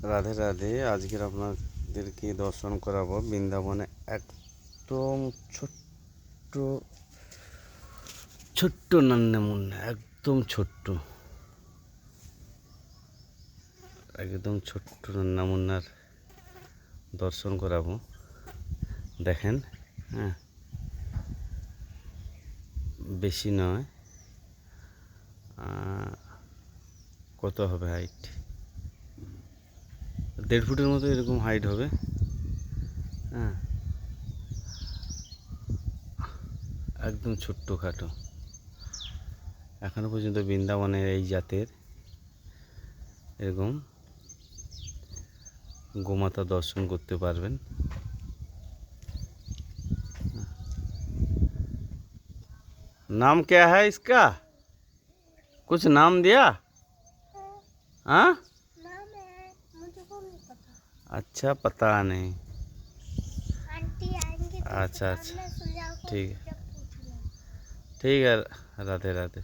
রাধে রাধে। আজকের আপনাদেরকে দর্শন করাবো বৃন্দাবনে একদম ছোট্ট ছোট্ট নান্না মুন্না, একদম ছোট্ট নান্না মুন্নার দর্শন করাবো। দেখেন, হ্যাঁ, বেশি নয়, কত হবে হাইট, 1.5 ফুটের মতো এরকম হাইট হবে। হ্যাঁ, একদম ছোট্ট খাটো। এখনো পর্যন্ত বৃন্দাবনের এই জাতের এরকম গোমাতা দর্শন করতে পারবেন। नाम क्या है इसका? कुछ नाम दिया? हाँ, नाम है, मुझे को नहीं पता। अच्छा, पता नहीं। आंटी आएंगे तो अच्छा अच्छा, सामने सुलझाओ को ठीक है, जब पूछ लेना। ठीक है। राधे राधे।